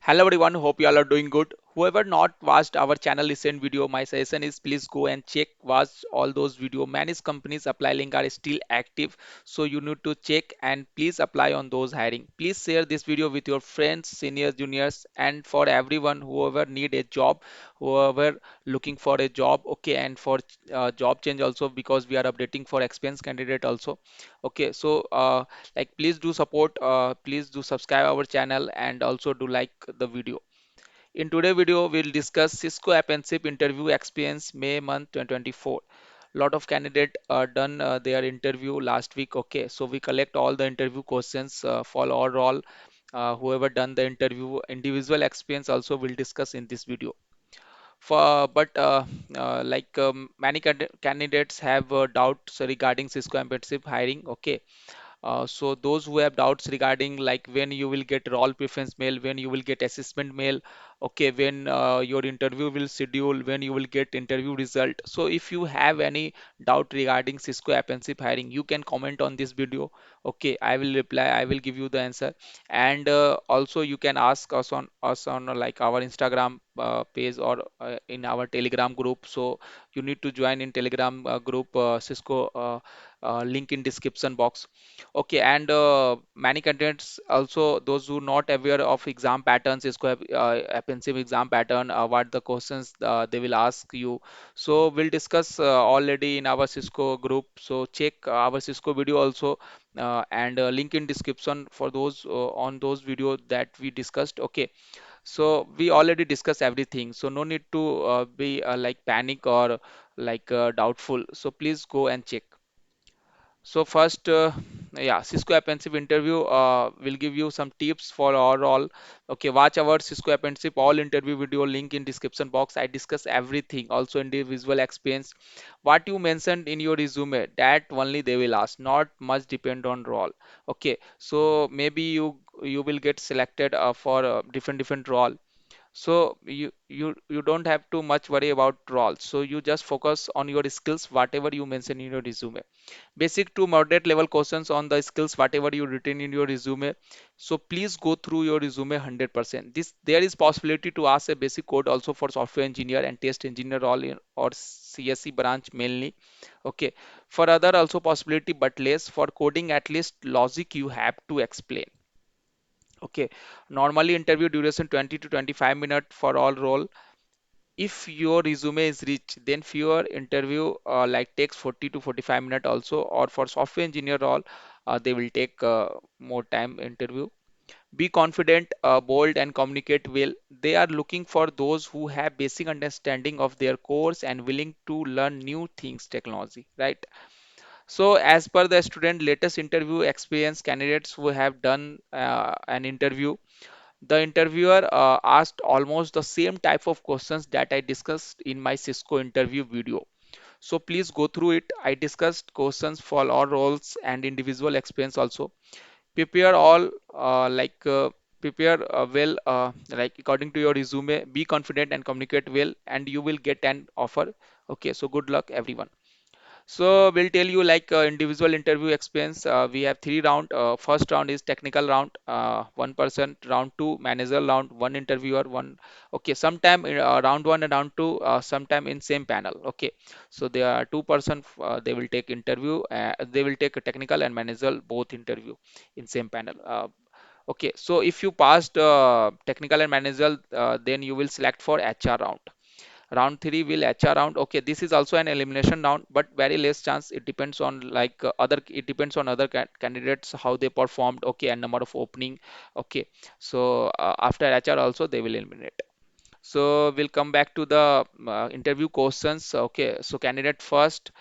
Hello everyone, hope you all are doing good. Whoever not watched our channel recent video, my suggestion is please go and check watch all those video. Many companies apply link are still active, so you need to check and please apply on those hiring. Please share this video with your friends, seniors, juniors, and for everyone whoever need a job, whoever looking for a job, okay, and for job change also because we are updating for experienced candidate also. Okay, so like please do support, please do subscribe our channel and also do like the video. In today video we'll discuss Cisco apprenticeship interview experience May month 2024. Lot of candidate done their interview last week. Okay, so we collect all the interview questions for all whoever done the interview. Individual experience also we'll discuss in this video. For but like many candidates have doubts regarding Cisco apprenticeship hiring. Okay, so those who have doubts regarding like when you will get role preference mail, when you will get assessment mail, okay, when your interview will schedule, when you will get interview result. So if you have any doubt regarding Cisco apprenticeship hiring, you can comment on this video. Okay, I will reply, I will give you the answer. And also you can ask us on like our Instagram page or in our Telegram group. So you need to join in Telegram group Cisco link in description box. Okay, and many candidates also those who not aware of exam patterns is offensive exam pattern, what the questions they will ask you. So we'll discuss already in our Cisco group. So check our Cisco video also, and link in description for those on those video that we discussed. Okay, so we already discussed everything. So no need to be like panic or like doubtful. So please go and check. So first, yeah, Cisco Apprenticeship interview will give you some tips for all. Okay, watch our Cisco Apprenticeship all interview video link in description box. I discuss everything, also individual experience. What you mentioned in your resume, that only they will ask. Not much depend on role. Okay, so maybe you will get selected for a different role. So you don't have to much worry about roles. So you just focus on your skills, whatever you mention in your resume. Basic to moderate level questions on the skills whatever you written in your resume. So please go through your resume 100%. This there is possibility to ask a basic code also for software engineer and test engineer role in, or CSE branch mainly. Okay, for other also possibility but less. For coding at least logic you have to explain. Okay, normally interview duration 20 to 25 minutes for all role. If your resume is rich, then fewer interview like takes 40 to 45 minutes also. Or for software engineer role, they will take more time interview. Be confident, bold, and communicate well. They are looking for those who have basic understanding of their course and willing to learn new things, technology, right? So as per the student latest interview experience, candidates who have done an interview, the interviewer asked almost the same type of questions that I discussed in my Cisco interview video. So please go through it. I discussed questions for all roles and individual experience also. Prepare all prepare well, like according to your resume. Be confident and communicate well, and you will get an offer. Okay, so good luck everyone. So we'll tell you like individual interview experience. We have three round. First round is technical round, 1%. Round two, manager round, one interviewer, one. Okay, sometime round one and round two, sometime in same panel. Okay, so there are 2%. They will take interview. They will take a technical and manager both interview in same panel. Okay, so if you passed technical and manager, then you will select for HR round. Round three will HR round. Okay, this is also an elimination round, but very less chance. It depends on like other. It depends on other candidates how they performed. Okay, and number of opening. Okay, so after HR also they will eliminate. So we'll come back to the interview questions. Okay, so candidate first.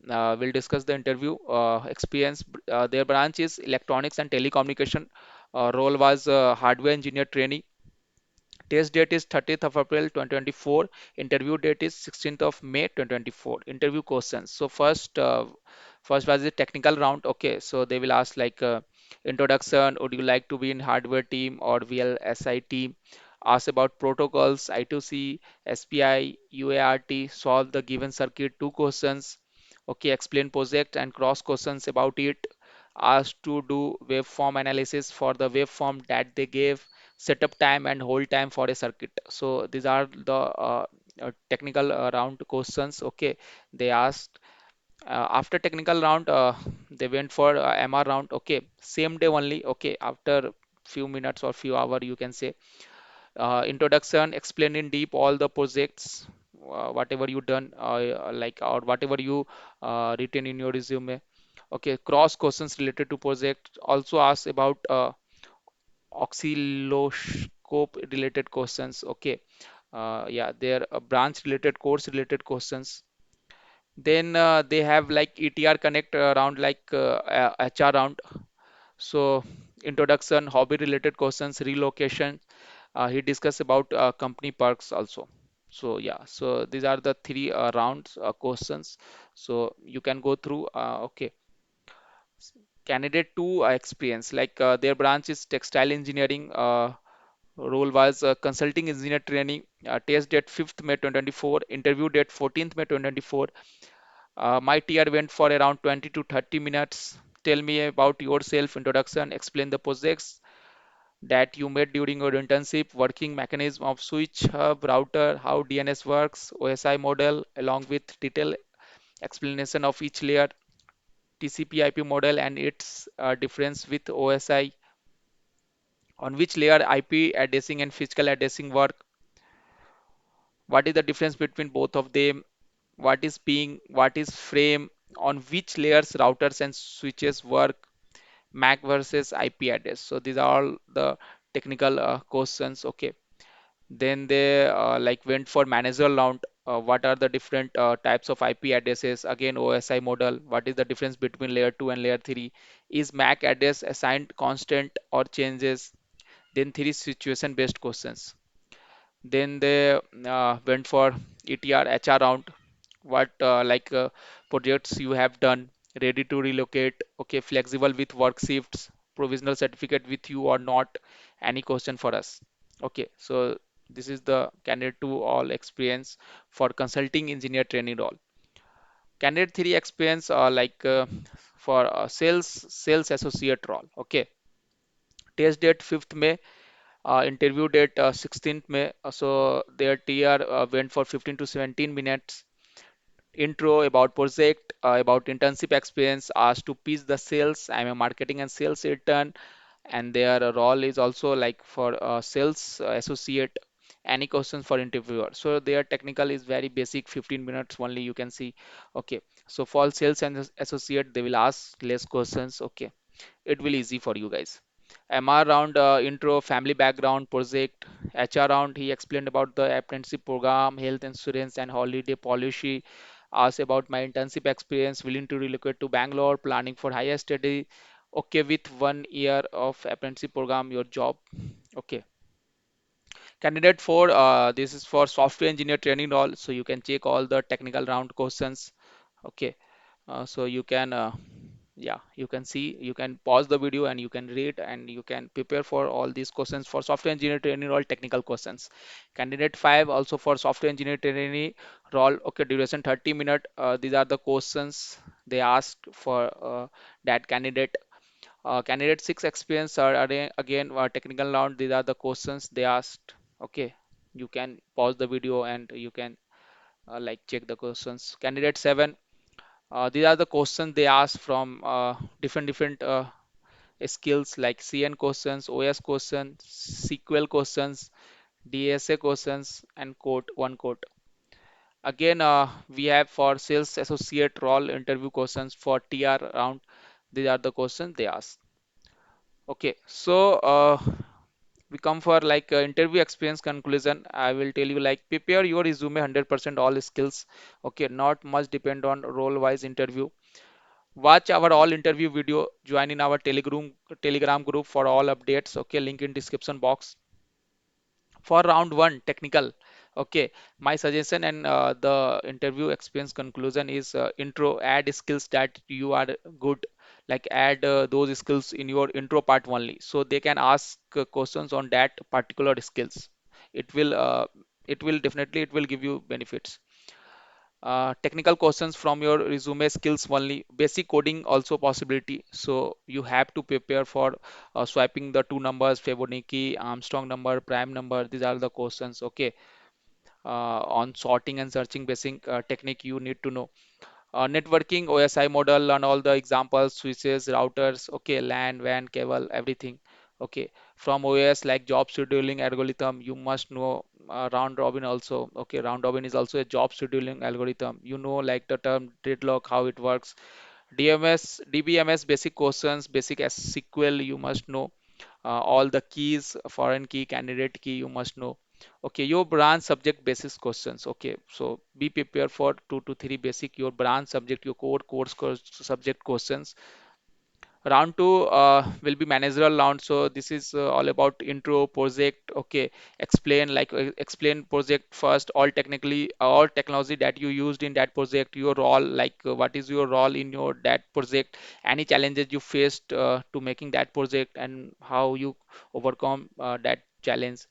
We'll discuss the interview experience. Their branch is electronics and telecommunication. Role was hardware engineer trainee. Test date is 30th of April 2024. Interview date is 16th of May 2024. Interview questions. So first was the technical round. Okay, so they will ask like introduction. Would you like to be in hardware team or VLSI team? Ask about protocols, I2C, SPI, UART. Solve the given circuit. Two questions. Okay, explain project and cross questions about it. Asked to do waveform analysis for the waveform that they gave. setup time and hold time for a circuit. So these are the technical round questions. Okay, they asked. After technical round, they went for MR round. Okay, same day only. Okay, after few minutes or few hour, you can say. Introduction, explain in deep all the projects, whatever you done, like, or whatever you written in your resume. Okay, cross questions related to project. Also ask about oscilloscope related questions. Okay, yeah, their branch related, course related questions. Then they have like ETR connect round, like HR round. So introduction, hobby related questions, relocation. He discussed about company perks also. So yeah, so these are the three rounds questions. So you can go through. Okay, candidate two experience, like their branch is textile engineering. Role was consulting engineer training. Test date 5th May 2024. Interview date 14th May 2024. My TR went for around 20 to 30 minutes. Tell me about yourself, introduction, explain the projects that you made during your internship, working mechanism of switch, hub, router, how DNS works, OSI model, along with detailed explanation of each layer, TCP/IP model and its difference with OSI, on which layer IP addressing and physical addressing work, what is the difference between both of them, what is frame, on which layers routers and switches work, MAC versus IP address. So these are all the technical questions. Okay. Then they like went for manager round. What are the different types of IP addresses? Again, OSI model. What is the difference between layer 2 and layer 3? Is MAC address assigned constant or changes? Then three situation based questions. Then they went for ETR HR round. What projects you have done, ready to relocate, okay, flexible with work shifts, provisional certificate with you or not, any question for us. Okay, so this is the candidate two all experience for consulting engineer training role. Candidate three experience for sales associate role. Okay, test date 5th May, interview date 16th May. So their TR went for 15 to 17 minutes. Intro about project, about internship experience, asked to pitch the sales. I'm a marketing and sales intern, and their role is also like for sales associate. Any questions for interviewer? So their technical is very basic, 15 minutes only, you can see. Okay, so for sales and associate, they will ask less questions. Okay, it will easy for you guys. MR round, intro, family background, project. HR round, he explained about the apprenticeship program, health insurance, and holiday policy. Asked about my internship experience, willing to relocate to Bangalore, planning for higher study. Okay, with 1 year of apprenticeship program, your job. Okay. Candidate for this is for software engineer training role, so you can check all the technical round questions. Okay, so you can yeah, you can see, you can pause the video and you can read and you can prepare for all these questions for software engineer training role, technical questions. Candidate 5 also for software engineer training role. Okay, duration 30 minute. These are the questions they asked for that candidate. Candidate 6 experience are again technical round. These are the questions they asked. Okay, you can pause the video and you can like check the questions. Candidate 7, these are the questions they ask from different skills, like CN questions, OS questions, SQL questions, DSA questions, and code one code. Again, we have for sales associate role interview questions for TR round. These are the questions they ask. Okay, so we come for like interview experience conclusion. I will tell you, like, prepare your resume 100% all skills. Okay, not much depend on role wise interview. Watch our all interview video. Join in our Telegram group for all updates. Okay, link in description box. For round one, technical. Okay, my suggestion and the interview experience conclusion is intro. Add skills that you are good. Like add those skills in your intro part only, so they can ask questions on that particular skills. It will definitely it will give you benefits. Technical questions from your resume skills only, basic coding also possibility, so you have to prepare for swiping the two numbers, Fibonacci, Armstrong number, prime number. These are the questions, okay. On sorting and searching basic technique you need to know. Networking, OSI model, learn all the examples, switches, routers, okay, LAN, WAN, cable, everything. Okay, from OS like job scheduling algorithm, you must know round robin also. Okay, round robin is also a job scheduling algorithm. You know like the term deadlock, how it works. DMS, DBMS basic questions, basic SQL you must know. All the keys, foreign key, candidate key you must know. Okay, your branch subject basis questions. Okay, so be prepared for two to three basic your branch subject, your core course subject questions. Round two will be managerial round. So this is all about intro project. Okay, explain like explain project first, all technically all technology that you used in that project, your role, like what is your role in your that project, any challenges you faced to making that project, and how you overcome that challenge.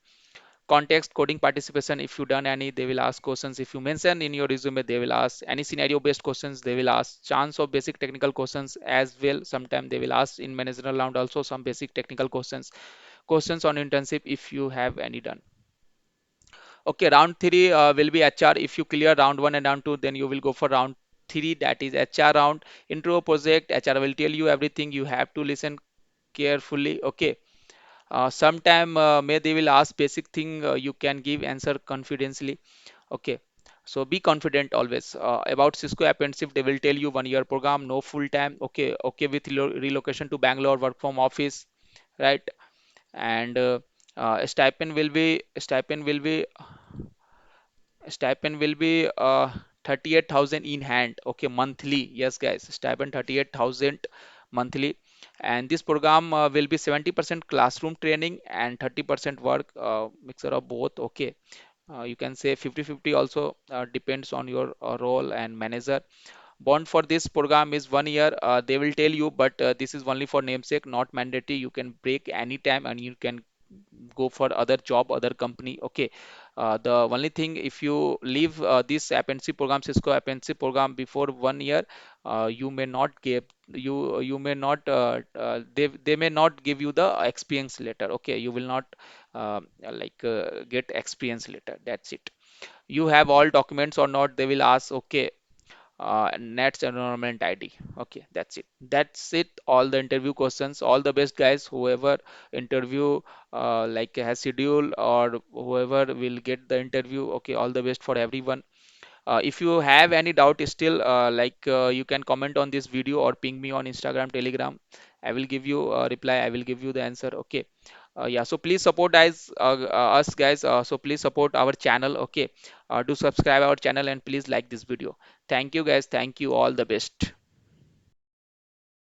Context, coding participation, if you done any they will ask questions, if you mention in your resume they will ask any scenario based questions, they will ask chance of basic technical questions as well, sometime they will ask in managerial round also some basic technical questions. Questions on internship if you have any done. Okay, round three will be HR. If you clear round one and round two, then you will go for round three, that is HR round. Intro project, HR will tell you everything, you have to listen carefully. Okay, sometime may they will ask basic thing, you can give answer confidently. Okay, so be confident always. About Cisco apprenticeship, they will tell you 1 year program, no full time. Okay, okay with relocation to Bangalore, work from office, right? And stipend will be 38,000 in hand. Okay, monthly. Yes, guys, stipend 38,000 monthly. And this program will be 70% classroom training and 30% work, mixture of both. Okay, you can say 50-50 also, depends on your role and manager. Bond for this program is 1 year. They will tell you, but this is only for namesake, not mandatory. You can break anytime and you can go for other job, other company. Okay, the only thing, if you leave this apprenticeship program, Cisco apprenticeship program, before 1 year, you may not give you may not they may not give you the experience letter. Okay, you will not get experience letter. That's it. You have all documents or not, they will ask. Okay, Nets enrollment ID. Okay, that's it. That's it. All the interview questions. All the best, guys. Whoever interview has schedule, or whoever will get the interview. Okay, all the best for everyone. If you have any doubt still, you can comment on this video or ping me on Instagram, Telegram. I will give you a reply. I will give you the answer. Okay. Yeah. So please support us guys. So please support our channel. Okay. Do subscribe our channel and please like this video. Thank you guys. Thank you. All the best.